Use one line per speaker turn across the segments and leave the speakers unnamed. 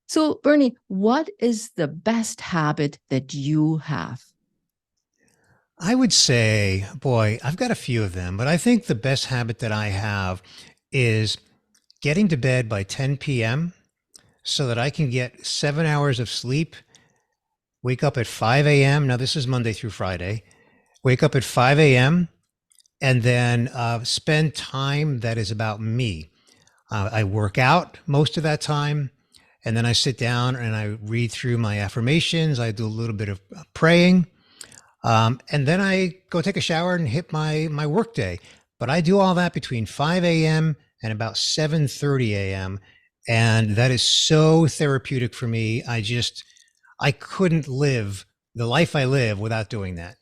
So, Bernie, what is the best habit that you have?
I would say, boy, I've got a few of them, but I think the best habit that I have is getting to bed by 10 p.m. so that I can get 7 hours of sleep, wake up at 5 a.m. Now, this is Monday through Friday. Wake up at 5 a.m. and then spend time that is about me. I work out most of that time. And then I sit down and I read through my affirmations. I do a little bit of praying. And then I go take a shower and hit my work day. But I do all that between 5 a.m. and about 7:30 a.m. And that is so therapeutic for me. I couldn't live the life I live without doing that.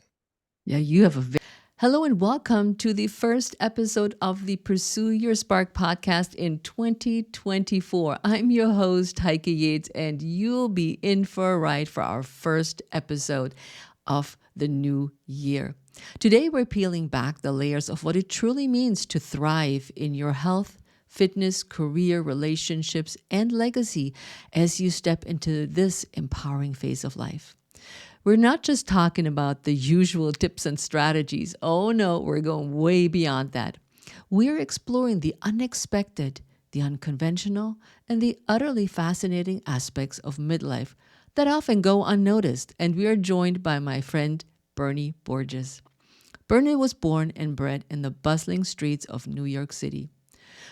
Yeah, you have a Hello and welcome to the first episode of the Pursue Your Spark podcast in 2024. I'm your host, Heike Yates, and you'll be in for a ride for our first episode of the new year. Today, we're peeling back the layers of what it truly means to thrive in your health, fitness, career, relationships, and legacy as you step into this empowering phase of life. We're not just talking about the usual tips and strategies. Oh no, we're going way beyond that. We're exploring the unexpected, the unconventional, and the utterly fascinating aspects of midlife that often go unnoticed. And we are joined by my friend Bernie Borges. Bernie was born and bred in the bustling streets of New York City.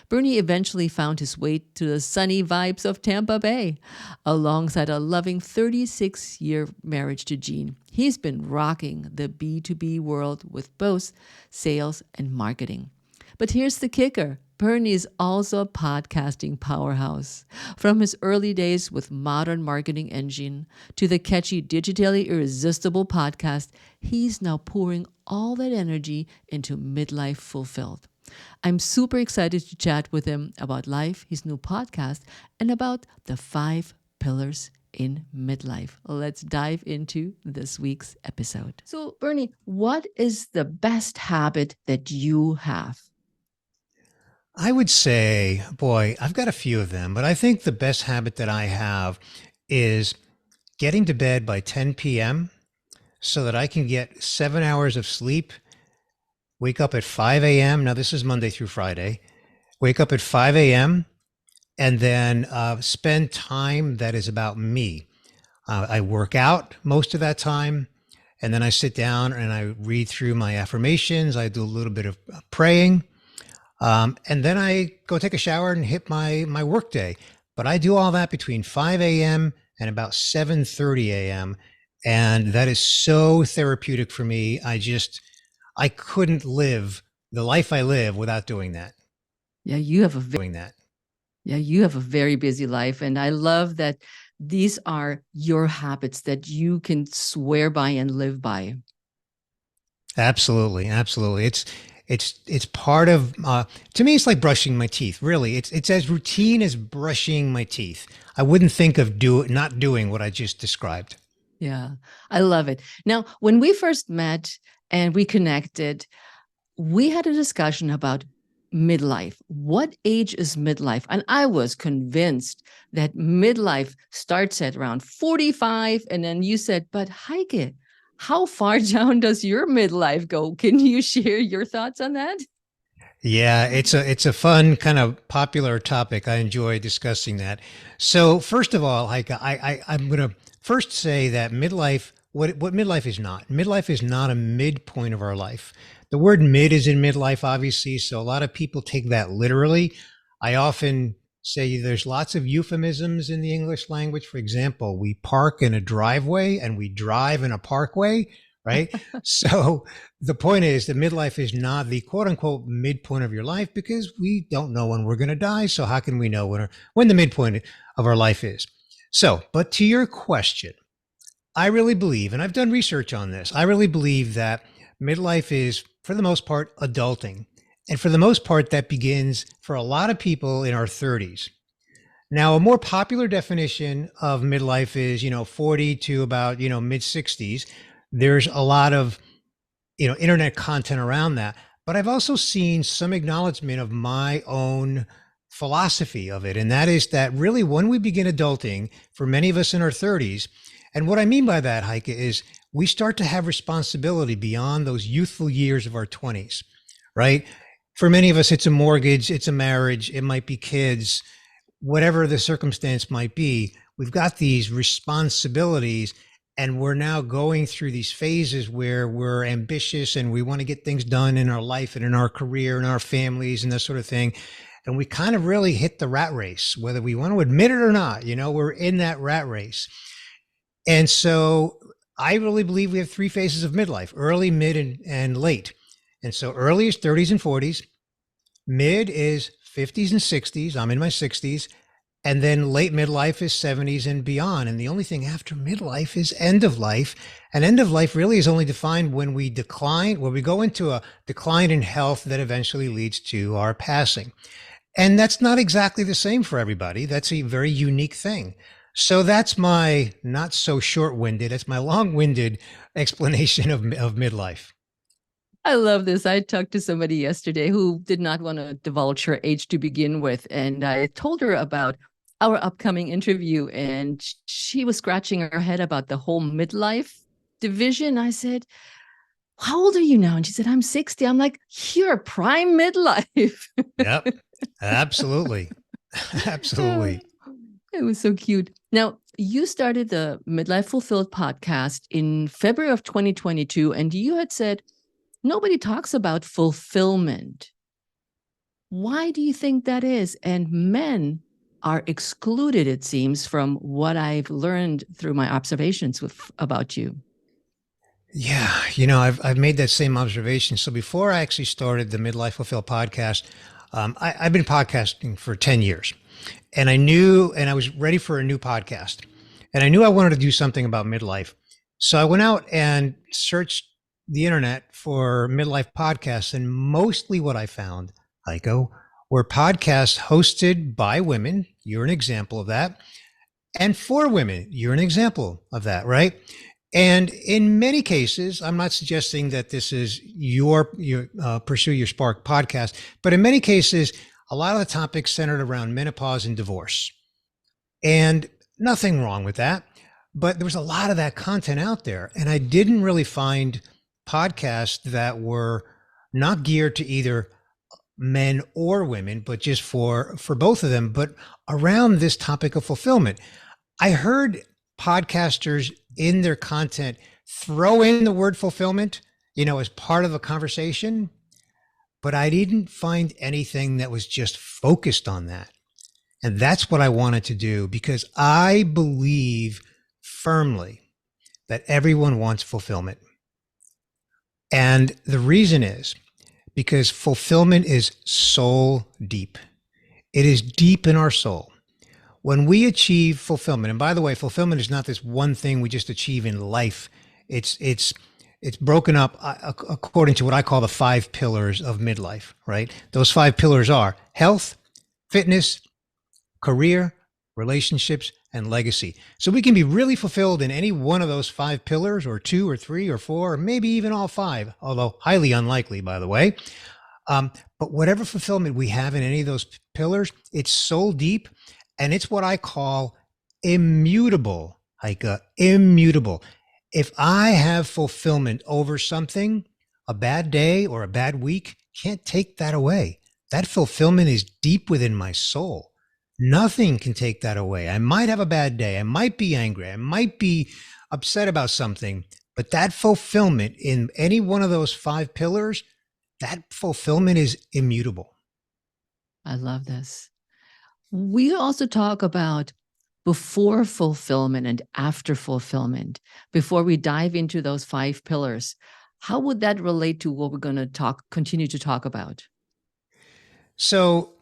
Bernie eventually found his way to the sunny vibes of Tampa Bay. Alongside a loving 36-year marriage to Jean, he's been rocking the B2B world with both sales and marketing. But here's the kicker. Bernie is also a podcasting powerhouse. From his early days with Modern Marketing Engine to the catchy Digitally Irresistible podcast, he's now pouring all that energy into Midlife Fulfilled. I'm super excited to chat with him about life, his new podcast, and about the 5 pillars in midlife. Let's dive into this week's episode. So, Bernie, what is the best habit that you have?
I would say, boy, I've got a few of them, but I think the best habit that I have is getting to bed by 10 p.m. so that I can get 7 hours of sleep, wake up at 5 a.m. Now, this is Monday through Friday. Wake up at 5 a.m. and then spend time that is about me. I work out most of that time. And then I sit down and I read through my affirmations. I do a little bit of praying. And then I go take a shower and hit my work day. But I do all that between 5 a.m. and about 7:30 a.m. And that is so therapeutic for me. I couldn't live the life I live without doing that.
Yeah, you have a
Doing that.
Yeah, you have a very busy life. And I love that these are your habits that you can swear by and live by.
Absolutely, absolutely. It's part of to me. It's like brushing my teeth. Really, it's as routine as brushing my teeth. I wouldn't think of not doing what I just described.
Yeah, I love it. Now, when we first met and we connected, we had a discussion about midlife. What age is midlife? And I was convinced that midlife starts at around 45. And then you said, but Heike, how far down does your midlife go? Can you share your thoughts on that?
Yeah, it's a fun kind of popular topic. I enjoy discussing that. So first of all, like I'm going to first say that midlife, what midlife is not. Midlife is not a midpoint of our life. The word mid is in midlife, obviously, so a lot of people take that literally. I often say there's lots of euphemisms in the English language. For example, we park in a driveway and we drive in a parkway, right? So the point is that midlife is not the quote unquote midpoint of your life because we don't know when we're going to die. So how can we know when the midpoint of our life is? So, but to your question, I really believe, and I've done research on this, I really believe that midlife is, for the most part, adulting. And for the most part, that begins for a lot of people in our 30s. Now, a more popular definition of midlife is, 40 to about, mid 60s. There's a lot of, internet content around that. But I've also seen some acknowledgement of my own philosophy of it. And that is that really when we begin adulting, for many of us in our 30s, and what I mean by that, Heike, is we start to have responsibility beyond those youthful years of our 20s, right? For many of us, it's a mortgage, it's a marriage, it might be kids, whatever the circumstance might be. We've got these responsibilities, and we're now going through these phases where we're ambitious and we want to get things done in our life and in our career and our families and that sort of thing. And we kind of really hit the rat race, whether we want to admit it or not. We're in that rat race. And so I really believe we have three phases of midlife: early, mid, and late. And so early is 30s and 40s, mid is 50s and 60s. I'm in my 60s. And then late midlife is 70s and beyond. And the only thing after midlife is end of life. And end of life really is only defined when we decline, when we go into a decline in health that eventually leads to our passing. And that's not exactly the same for everybody. That's a very unique thing. So that's my not so short-winded, it's my long-winded explanation of midlife.
I love this. I talked to somebody yesterday who did not want to divulge her age to begin with. And I told her about our upcoming interview, and she was scratching her head about the whole midlife division. I said, how old are you now? And she said, I'm 60. I'm like, you're prime midlife.
Yep, absolutely. Absolutely.
It was so cute. Now, you started the Midlife Fulfilled podcast in February of 2022, and you had said, nobody talks about fulfillment. Why do you think that is? And men are excluded, it seems, from what I've learned through my observations about you.
Yeah, I've made that same observation. So before I actually started the Midlife Fulfilled podcast, I've been podcasting for 10 years. And I knew, and I was ready for a new podcast. And I knew I wanted to do something about midlife. So I went out and searched the internet for midlife podcasts. And mostly what I found, Heiko, were podcasts hosted by women. You're an example of that. And for women, you're an example of that, right? And in many cases, I'm not suggesting that this is your Pursue Your Spark podcast, but in many cases, a lot of the topics centered around menopause and divorce. And nothing wrong with that, but there was a lot of that content out there. And I didn't really find podcasts that were not geared to either men or women, but just for both of them, but around this topic of fulfillment. I heard podcasters in their content throw in the word fulfillment, as part of a conversation, but I didn't find anything that was just focused on that. And that's what I wanted to do, because I believe firmly that everyone wants fulfillment. And the reason is because fulfillment is soul deep. It is deep in our soul. When we achieve fulfillment, and by the way, fulfillment is not this one thing we just achieve in life. It's broken up according to what I call the 5 pillars of midlife, right? Those 5 pillars are health, fitness, career, relationships, and legacy. So we can be really fulfilled in any one of those 5 pillars, or 2 or 3 or 4, or maybe even all 5, although highly unlikely, by the way. But whatever fulfillment we have in any of those pillars, it's soul deep. And it's what I call immutable, Heike, immutable. If I have fulfillment over something, a bad day or a bad week can't take that away. That fulfillment is deep within my soul. Nothing can take that away. I might have a bad day. I might be angry. I might be upset about something, but that fulfillment in any one of those 5 pillars, that fulfillment is immutable.
I love this. We also talk about before fulfillment and after fulfillment, before we dive into those 5 pillars. How would that relate to what we're going to continue to talk about?
So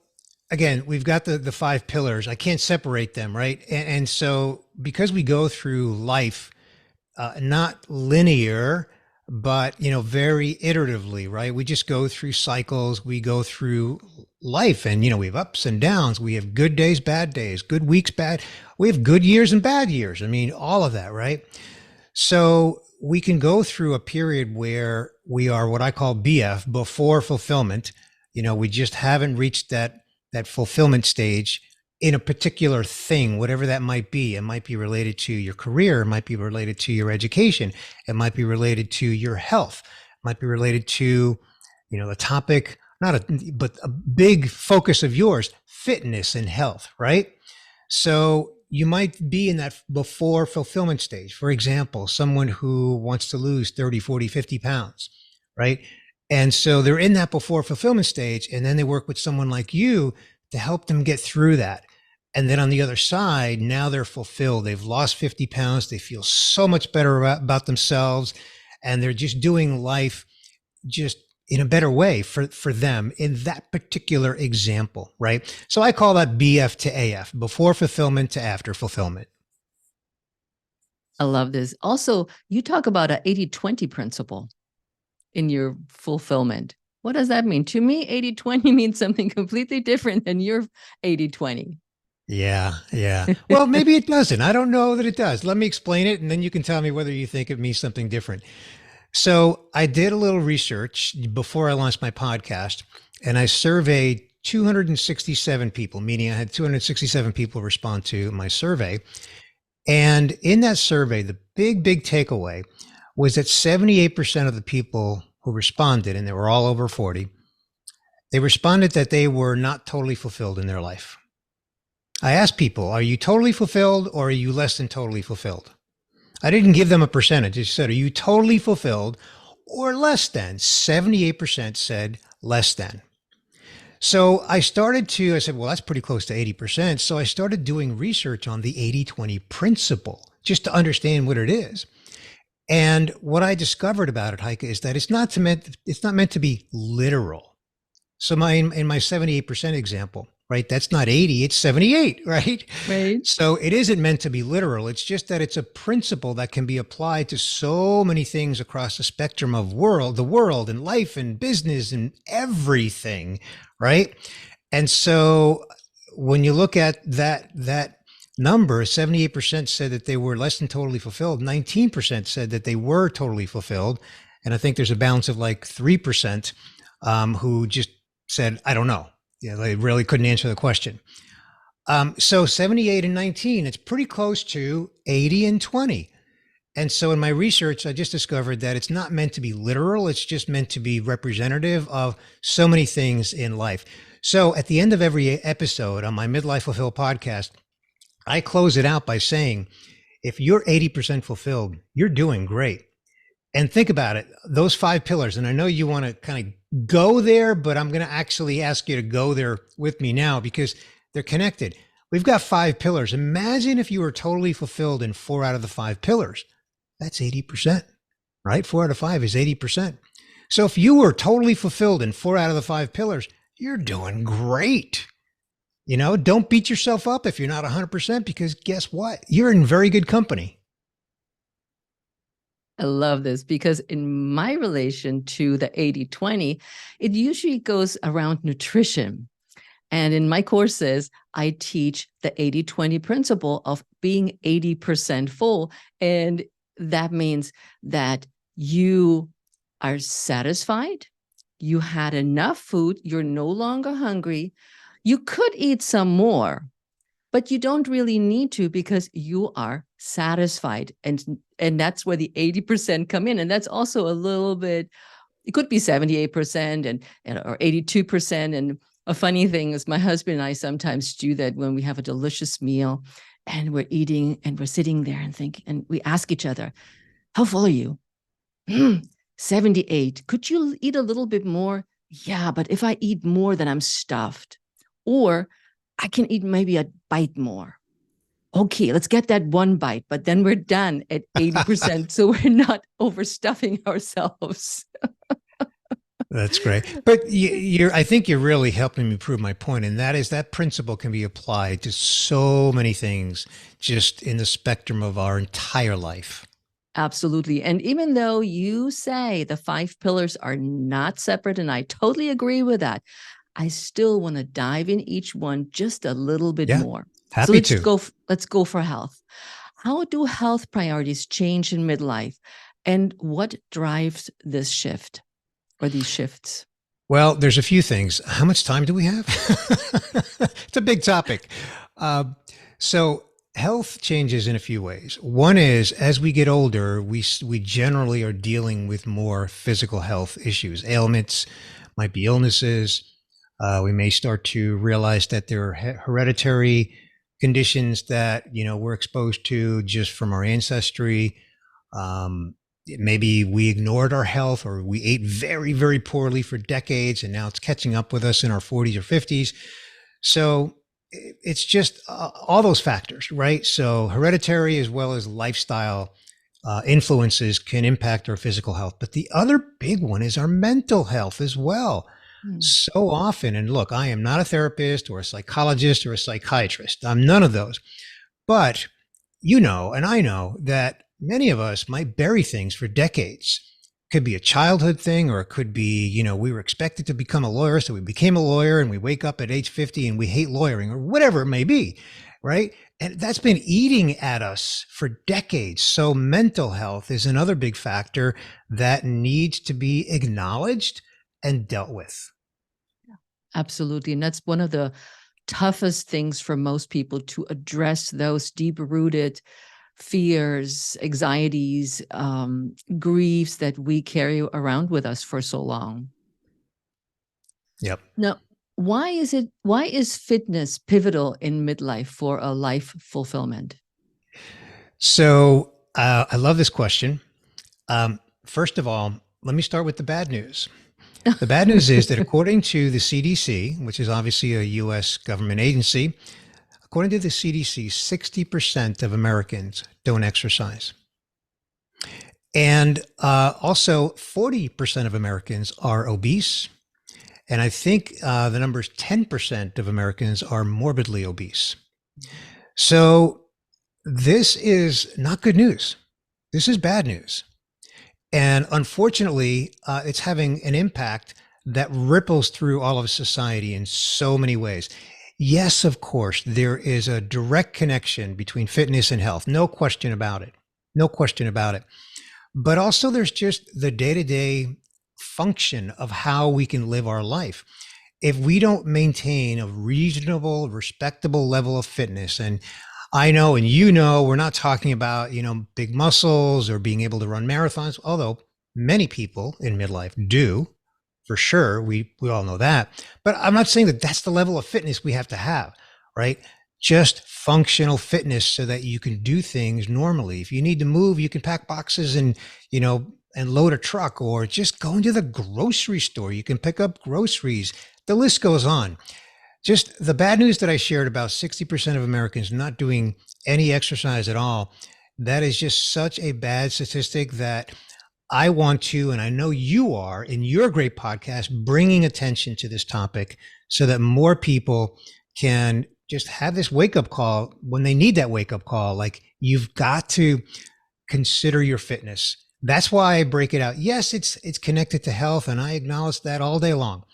again, we've got the 5 pillars. I can't separate them, right? And so because we go through life, not linear, but very iteratively, right? We just go through cycles. We go through life, and we have ups and downs. We have good days, bad days, good weeks, bad. We have good years and bad years. I mean, all of that, right? So we can go through a period where we are what I call BF, before fulfillment. We just haven't reached that that fulfillment stage in a particular thing, whatever that might be. It might be related to your career. It might be related to your education. It might be related to your health. It might be related to, the topic, but a big focus of yours, fitness and health, right? So you might be in that before fulfillment stage. For example, someone who wants to lose 30, 40, 50 pounds, right? And so they're in that before fulfillment stage, and then they work with someone like you to help them get through that. And then on the other side, now they're fulfilled. They've lost 50 pounds. They feel so much better about themselves, and they're just doing life just in a better way for them in that particular example, right? So I call that BF to AF, before fulfillment to after fulfillment.
I love this. Also, you talk about an 80-20 principle in your fulfillment. What does that mean? To me, 80-20 means something completely different than your 80-20.
Yeah, yeah. Well, maybe it doesn't. I don't know that it does. Let me explain it, and then you can tell me whether you think it means something different. So I did a little research before I launched my podcast, and I surveyed 267 people, meaning I had 267 people respond to my survey. And in that survey, the big takeaway was that 78% of the people who responded, and they were all over 40, they responded that they were not totally fulfilled in their life. I asked people, are you totally fulfilled or are you less than totally fulfilled? I didn't give them a percentage. I said, are you totally fulfilled or less than? 78% said less than. So I said, well, that's pretty close to 80%. So I started doing research on the 80-20 principle just to understand what it is. And what I discovered about it, Heike, is that it's not meant to be literal. So in my 78% example, right? That's not 80, it's 78, right?
Right.
So it isn't meant to be literal. It's just that it's a principle that can be applied to so many things across the spectrum of the world and life and business and everything, right? And so when you look at that number, 78% said that they were less than totally fulfilled. 19% said that they were totally fulfilled. And I think there's a balance of like 3% who just said, I don't know. Yeah, they really couldn't answer the question. So 78 and 19, it's pretty close to 80 and 20. And so in my research, I just discovered that it's not meant to be literal. It's just meant to be representative of so many things in life. So at the end of every episode on my Midlife Fulfill podcast, I close it out by saying, if you're 80% fulfilled, you're doing great. And think about it, those 5 pillars. And I know you want to kind of go there, but I'm going to actually ask you to go there with me now because they're connected. We've got 5 pillars. Imagine if you were totally fulfilled in 4 out of the 5 pillars. That's 80%, right? 4 out of 5 is 80%. So if you were totally fulfilled in 4 out of the 5 pillars, you're doing great. Don't beat yourself up if you're not 100% because guess what? You're in very good company.
I love this because in my relation to the 80-20, it usually goes around nutrition. And in my courses, I teach the 80-20 principle of being 80% full. And that means that you are satisfied, you had enough food, you're no longer hungry. You could eat some more, but you don't really need to because you are satisfied. And that's where the 80% come in. And that's also a little bit, it could be 78% or 82%. And a funny thing is my husband and I sometimes do that when we have a delicious meal and we're eating and we're sitting there and we ask each other, how full are you? 78. Could you eat a little bit more? Yeah, but if I eat more, then I'm stuffed. Or I can eat maybe a bite more. Okay, let's get that one bite, but then we're done at 80%. So we're not overstuffing ourselves.
That's great. But I think you're really helping me prove my point. And that is that principle can be applied to so many things just in the spectrum of our entire life.
Absolutely. And even though you say the 5 pillars are not separate, and I totally agree with that, I still want to dive in each one just a little bit more.
Happy
so
to.
Let's go for health. How do health priorities change in midlife? And what drives this shift or these shifts?
Well, there's a few things. How much time do we have? It's a big topic. Uh, so health changes in a few ways. One is as we get older, we generally are dealing with more physical health issues, ailments, might be illnesses. We may start to realize that there are hereditary conditions that we're exposed to just from our ancestry. Um, Maybe we ignored our health or we ate very, very poorly for decades and now it's catching up with us in our 40s or 50s. So it's just all those factors, right? So hereditary as well as lifestyle influences can impact our physical health. But the other big one is our mental health as well.
Hmm.
So often, and look, I am not a therapist or a psychologist or a psychiatrist. I'm none of those. But and I know that many of us might bury things for decades. Could be a childhood thing, or it could be, we were expected to become a lawyer. So we became a lawyer and we wake up at age 50 and we hate lawyering or whatever it may be. Right. And that's been eating at us for decades. So mental health is another big factor that needs to be acknowledged and dealt with.
Absolutely. And that's one of the toughest things for most people, to address those deep rooted fears, anxieties, griefs that we carry around with us for so long.
Yep.
Now, why is fitness pivotal in midlife for a life fulfillment?
So I love this question. First of all, let me start with the bad news. The bad news is that according to the CDC, which is obviously a US government agency, according to the CDC, 60% of Americans don't exercise. And also, 40% of Americans are obese. And I think the number is 10% of Americans are morbidly obese. So this is not good news. This is bad news. And unfortunately, it's having an impact that ripples through all of society in so many ways. Yes, of course, there is a direct connection between fitness and health. No question about it. No question about it. But also, there's just the day to day function of how we can live our life. If we don't maintain a reasonable, respectable level of fitness, and I know, and we're not talking about, big muscles or being able to run marathons, although many people in midlife do, for sure. We all know that. But I'm not saying that that's the level of fitness we have to have, right? Just functional fitness so that you can do things normally. If you need to move, you can pack boxes and load a truck, or just go into the grocery store. You can pick up groceries. The list goes on. Just the bad news that I shared about 60% of Americans not doing any exercise at all, that is just such a bad statistic that I want to, and I know you are in your great podcast, bringing attention to this topic so that more people can just have this wake up call when they need that wake up call. Like, you've got to consider your fitness. That's why I break it out. Yes, it's connected to health, and I acknowledge that all day long.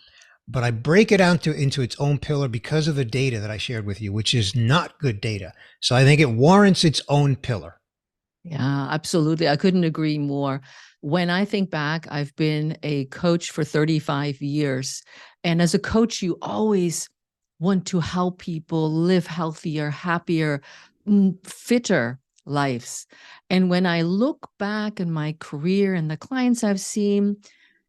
But I break it out into its own pillar because of the data that I shared with you, which is not good data. So I think it warrants its own pillar.
Yeah, absolutely. I couldn't agree more. When I think back, I've been a coach for 35 years. And as a coach, you always want to help people live healthier, happier, fitter lives. And when I look back in my career and the clients I've seen,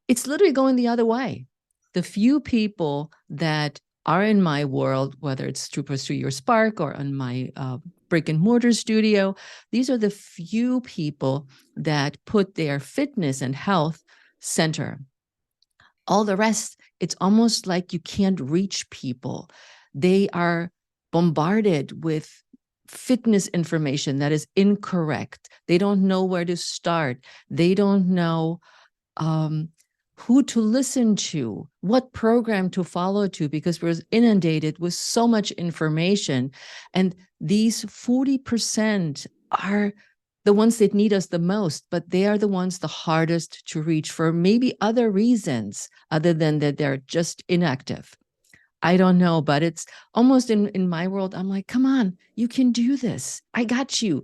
it's literally going the other way. The few people that are in my world, whether it's through Pursue Your Spark or in my brick and mortar studio, these are the few people that put their fitness and health center. All the rest, it's almost like you can't reach people. They are bombarded with fitness information that is incorrect. They don't know where to start. They don't know who to listen to, what program to follow to, because we're inundated with so much information. And these 40% are the ones that need us the most, but they are the ones the hardest to reach for maybe other reasons other than that they're just inactive. I don't know, but it's almost in my world, I'm like, come on, you can do this. I got you.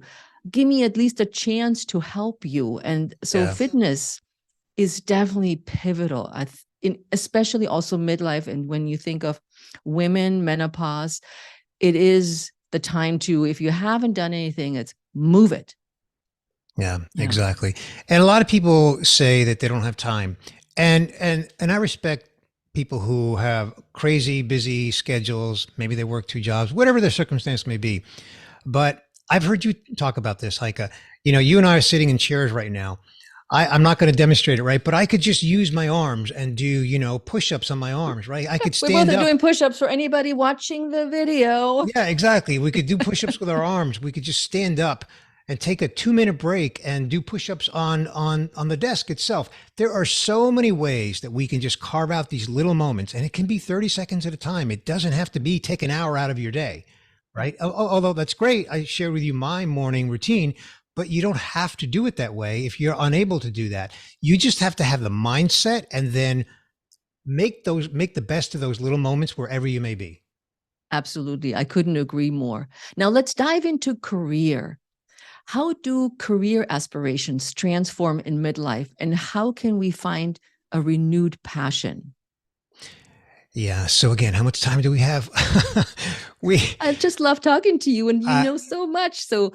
Give me at least a chance to help you. And so
Yeah.
fitness is definitely pivotal especially also midlife. And when you think of women, menopause, it is the time to, if you haven't done anything, it's move it.
Yeah,
Yeah.
exactly. And a lot of people say that they don't have time. And I respect people who have crazy busy schedules, maybe they work two jobs, whatever their circumstance may be. But I've heard you talk about this, Heike. You and I are sitting in chairs right now. I'm not going to demonstrate it, right? But I could just use my arms and do, push-ups on my arms, right? I could
We both
stand
are
up.
doing push-ups for anybody watching the video.
Yeah, exactly. We could do push-ups with our arms. We could just stand up and take a 2-minute break and do push-ups on the desk itself. There are so many ways that we can just carve out these little moments, and it can be 30 seconds at a time. It doesn't have to be take an hour out of your day, right? Although that's great. I shared with you my morning routine, but you don't have to do it that way if you're unable to do that. You just have to have the mindset and then make the best of those little moments wherever you may be.
Absolutely. I couldn't agree more. Now let's dive into career. How do career aspirations transform in midlife, and how can we find a renewed passion?
Yeah. So again, how much time do we have? we
I just love talking to you, and you
uh,
know so much. So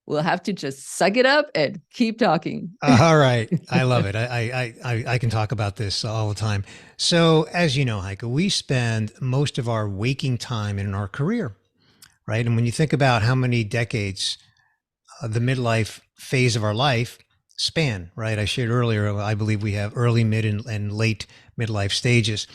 we'll have to just suck it up and keep talking.
all right. I love it. I can talk about this all the time. So as you know, Heike, we spend most of our waking time in our career, right? And when you think about how many decades the midlife phase of our life span, right? I shared earlier, I believe we have early, mid, and late midlife stages.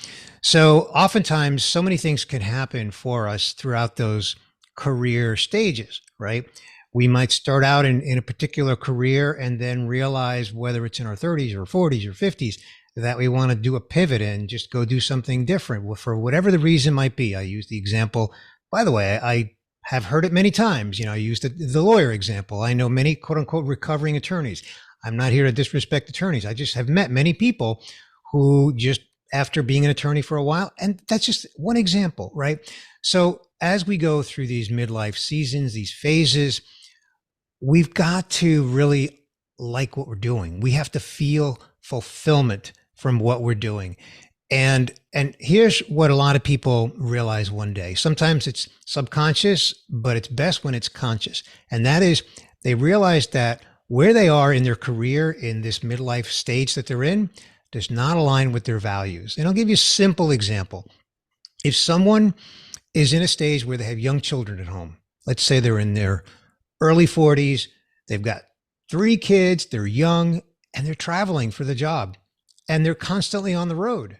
So oftentimes, so many things can happen for us throughout those career stages, right? We might start out in a particular career and then realize, whether it's in our 30s or 40s or 50s, that we want to do a pivot and just go do something different for whatever the reason might be. I use the example, by the way, I have heard it many times. I used the lawyer example. I know many quote unquote recovering attorneys. I'm not here to disrespect attorneys. I just have met many people who just, after being an attorney for a while, and that's just one example, right? So as we go through these midlife seasons, these phases, we've got to really like what we're doing. We have to feel fulfillment from what we're doing. And here's what a lot of people realize one day. Sometimes it's subconscious, but it's best when it's conscious. And that is, they realize that where they are in their career, in this midlife stage that they're in, does not align with their values. And I'll give you a simple example. If someone is in a stage where they have young children at home, let's say they're in their early 40s, they've got 3 kids, they're young, and they're traveling for the job, and they're constantly on the road.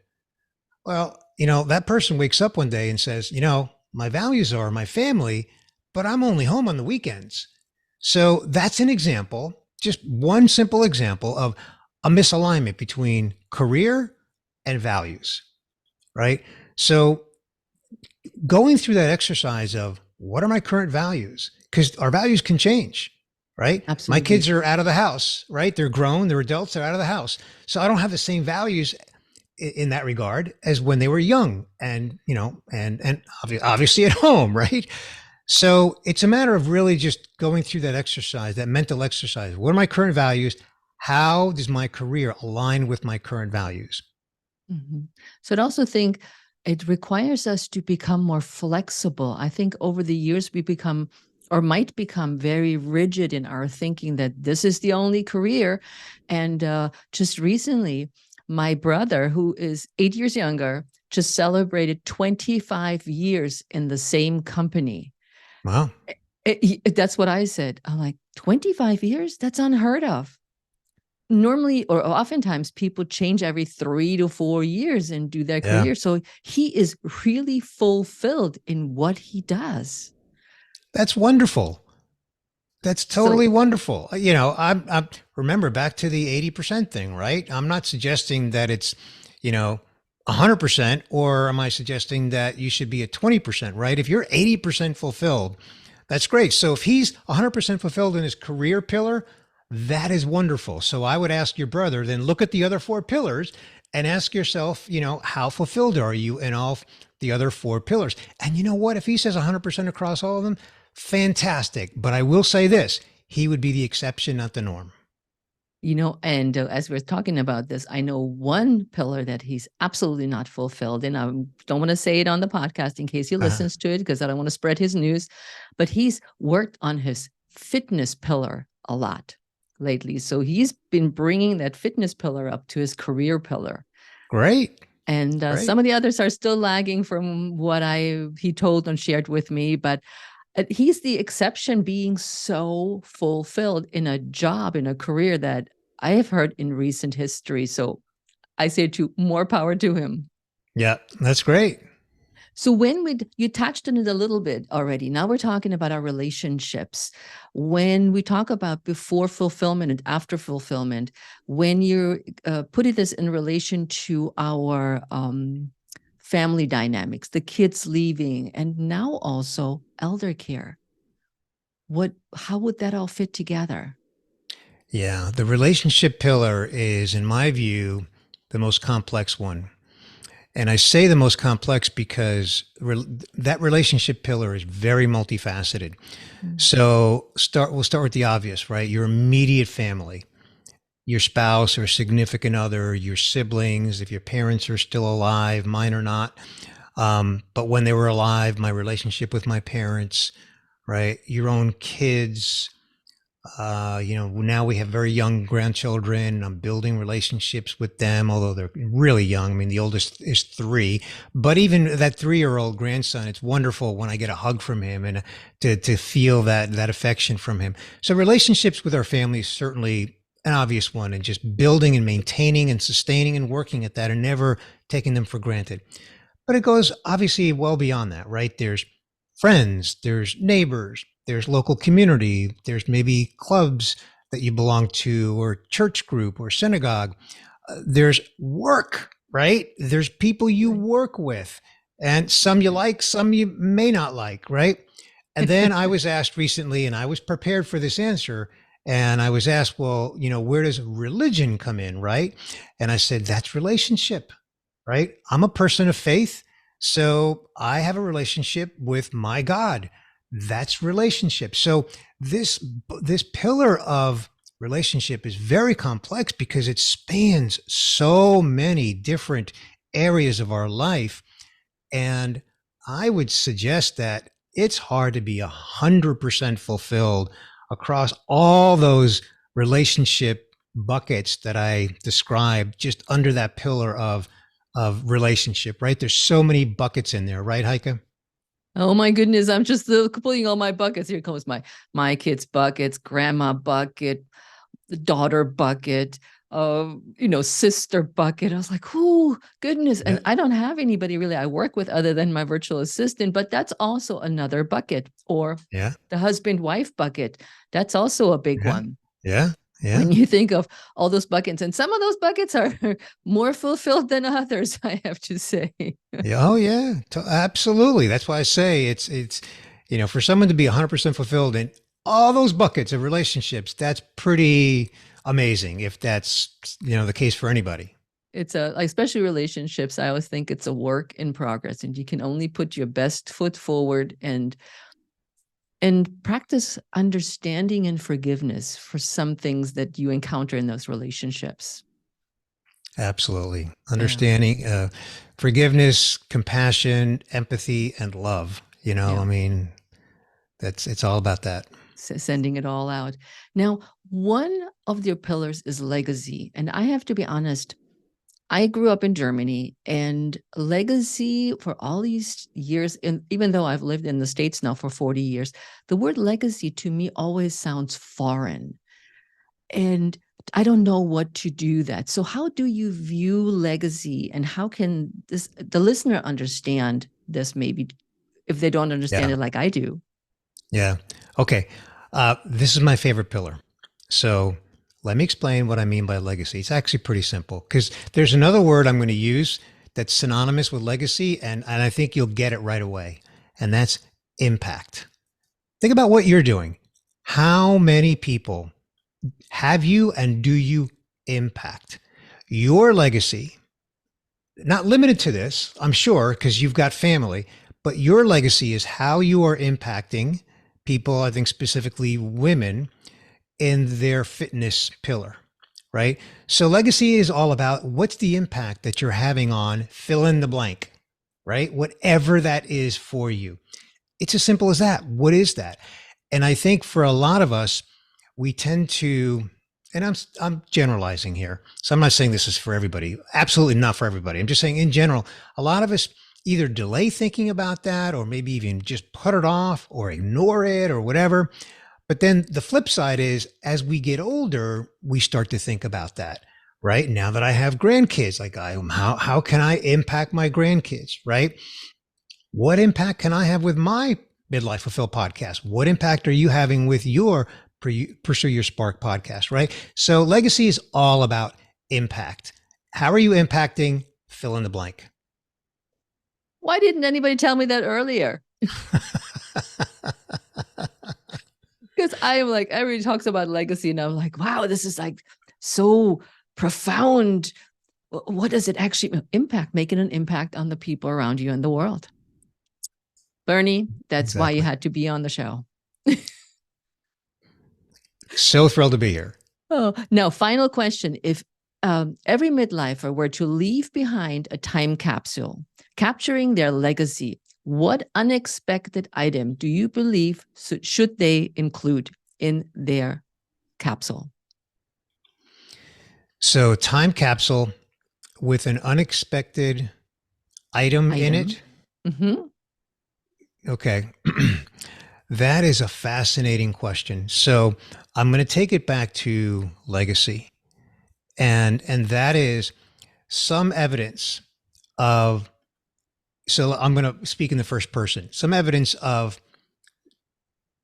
Well, that person wakes up one day and says, my values are my family, but I'm only home on the weekends. So that's an example, just one simple example of a misalignment between career and values, right? So going through that exercise of, what are my current values? Because our values can change, right? My
Absolutely.
kids are out of the house, right? They're grown, they're adults, they're out of the house. So I don't have the same values in that regard as when they were young and, and obviously at home, right? So it's a matter of really just going through that exercise, that mental exercise. What are my current values? How does my career align with my current values?
Mm-hmm. So I'd also think it requires us to become more flexible. I think over the years we become, or might become, very rigid in our thinking that this is the only career. And just recently, my brother, who is 8 years younger, just celebrated 25 years in the same company.
Wow.
That's what I said. I'm like, 25 years? That's unheard of. Normally, or oftentimes, people change every 3 to 4 years and do their
Yeah.
career. So he is really fulfilled in what he does.
That's wonderful. That's
So
totally wonderful. I'm remember back to the 80% thing, right? I'm not suggesting that it's, 100%, or am I suggesting that you should be at 20%, right? If you're 80% fulfilled, that's great. So if he's 100% fulfilled in his career pillar, that is wonderful. So I would ask your brother, then look at the other 4 pillars and ask yourself, how fulfilled are you in all the other 4 pillars? And you know what? If he says 100% across all of them, fantastic. But I will say this, he would be the exception, not the norm.
And as we're talking about this, I know one pillar that he's absolutely not fulfilled. And I don't want to say it on the podcast in case he
Uh,
listens to it because I don't want to spread his news. But he's worked on his fitness pillar a lot lately. So he's been bringing that fitness pillar up to his career pillar.
great,
And
great.
some of the others are still lagging from what he told and shared with me. But he's the exception, being so fulfilled in a job, in a career that I have heard in recent history. So I say to more power to him.
Yeah, that's great.
So you touched on it a little bit already. Now we're talking about our relationships. When we talk about before fulfillment and after fulfillment, when you're putting this in relation to our family dynamics, the kids leaving, and now also elder care, how would that all fit together?
Yeah, the relationship pillar is, in my view, the most complex one. And I say the most complex because that relationship pillar is very multifaceted.
Mm.
So we'll start with the obvious, right? Your immediate family, your spouse or significant other, your siblings, if your parents are still alive, mine are not. But when they were alive, my relationship with my parents, right? Your own kids, now we have very young grandchildren. I'm building relationships with them, although they're really young. I mean, the oldest is 3, but even that 3-year-old grandson, it's wonderful when I get a hug from him and to feel that affection from him. So relationships with our family is certainly an obvious one, and just building and maintaining and sustaining and working at that and never taking them for granted. But it goes obviously well beyond that, right? There's friends, there's neighbors, there's local community, there's maybe clubs that you belong to, or church group or synagogue. There's work, right? There's people you
Right.
work with, and some you like, some you may not like, right? And then I was asked recently, and I was prepared for this answer. And I was asked, well, where does religion come in, right? And I said, that's relationship, right? I'm a person of faith. So I have a relationship with my God. That's relationship. So this pillar of relationship is very complex because it spans so many different areas of our life. And I would suggest that it's hard to be 100% fulfilled across all those relationship buckets that I described just under that pillar of relationship, right? There's so many buckets in there, right, Heike?
Oh my goodness, I'm just pulling all my buckets. Here comes my kids' buckets, grandma bucket, the daughter bucket, sister bucket. I was like, oh goodness.
Yeah.
And I don't have anybody really I work with other than my virtual assistant, but that's also another bucket. Or
Yeah.
the husband-wife bucket. That's also a big
Yeah.
one.
Yeah. Yeah.
When you think of all those buckets, and some of those buckets are more fulfilled than others, I have to say.
Yeah. Oh yeah. Absolutely. That's why I say for someone to be 100% fulfilled in all those buckets of relationships, that's pretty amazing if that's, the case for anybody.
It's especially relationships. I always think it's a work in progress, and you can only put your best foot forward and practice understanding and forgiveness for some things that you encounter in those relationships.
Absolutely.
Yeah.
Understanding, forgiveness, compassion, empathy, and love.
Yeah.
I mean, it's all about that.
Sending it all out. Now, one of your pillars is legacy. And I have to be honest, I grew up in Germany, and legacy for all these years, and even though I've lived in the States now for 40 years, the word legacy to me always sounds foreign. And I don't know what to do that. So how do you view legacy, and how can the listener understand this, maybe if they don't understand
Yeah.
it like I do?
Yeah. Okay. This is my favorite pillar. So let me explain what I mean by legacy. It's actually pretty simple because there's another word I'm going to use that's synonymous with legacy, and I think you'll get it right away. And that's impact. Think about what you're doing. How many people have you and do you impact? Your legacy, not limited to this, I'm sure, because you've got family, but your legacy is how you are impacting people, I think specifically women, in their fitness pillar. right? So legacy is all about what's the impact that you're having on fill in the blank, right? Whatever that is for you. It's as simple as that. What is that? And I think for a lot of us, we tend to, and I'm generalizing here. So I'm not saying this is for everybody. Absolutely not for everybody. I'm just saying in general, a lot of us either delay thinking about that or maybe even just put it off or ignore it or whatever. But then the flip side is as we get older, we start to think about that, right? Now that I have grandkids, like how can I impact my grandkids, right? What impact can I have with my Midlife Fulfilled podcast? What impact are you having with your Pursue Your Spark podcast, right? So legacy is all about impact. How are you impacting? Fill in the blank.
Why didn't anybody tell me that earlier? Because I am like, everybody talks about legacy and I'm like, wow, this is like so profound. What does it actually impact? Making an impact on the people around you in the world. Bernie, that's why you
Exactly.
had to be on the show.
So thrilled to be here.
Oh, now, final question. If every midlifer were to leave behind a time capsule, capturing their legacy, what unexpected item do you believe should they include in their capsule?
So time capsule with an unexpected item in it.
Mm-hmm.
Okay. That is a fascinating question. So I'm going to take it back to legacy. And that is some evidence of, so I'm going to speak in the first person, some evidence of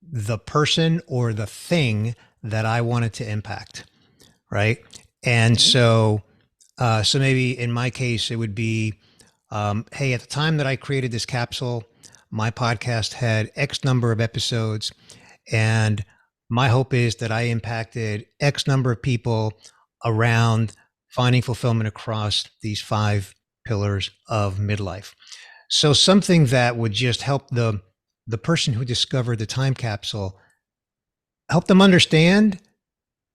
the person or the thing that I wanted to impact. Right. And so maybe in my case, it would be, hey, at the time that I created this capsule, my podcast had X number of episodes, and my hope is that I impacted X number of people around finding fulfillment across these 5 pillars of midlife. So something that would just help the person who discovered the time capsule, help them understand.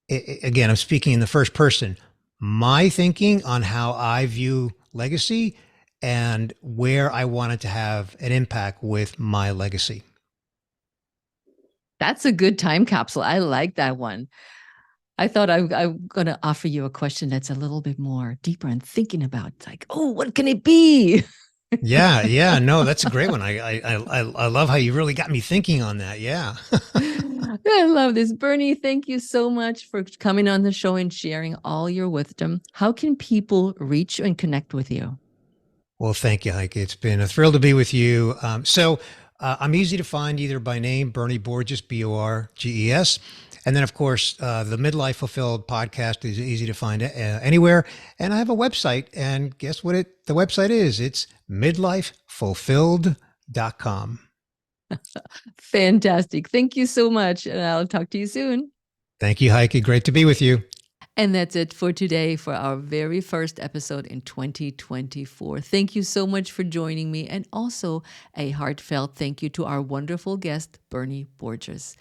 Again, I'm speaking in the first person, my thinking on how I view legacy and where I wanted to have an impact with my legacy.
That's a good time capsule. I like that one. I thought I'm going to offer you a question that's a little bit more deeper and thinking about, like, oh, what can it be?
Yeah, no, that's a great one. I love how you really got me thinking on that. Yeah.
I love this. Bernie, thank you so much for coming on the show and sharing all your wisdom. How can people reach and connect with you?
Well, thank you, Heike. It's been a thrill to be with you. I'm easy to find either by name, Bernie Borges, Borges. And then, of course, the Midlife Fulfilled podcast is easy to find anywhere. And I have a website. And guess what the website is? It's midlifefulfilled.com.
Fantastic. Thank you so much. And I'll talk to you soon.
Thank you, Heike. Great to be with you.
And that's it for today for our very first episode in 2024. Thank you so much for joining me. And also a heartfelt thank you to our wonderful guest, Bernie Borges.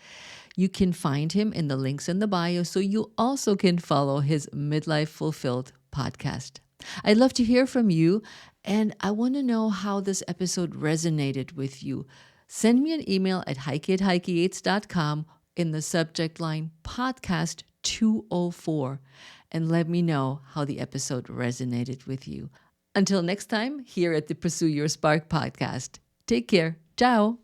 You can find him in the links in the bio, so you also can follow his Midlife Fulfilled podcast. I'd love to hear from you, and I want to know how this episode resonated with you. Send me an email at heike@heikeyates.com in the subject line podcast 204 and let me know how the episode resonated with you. Until next time, here at the Pursue Your Spark podcast. Take care. Ciao.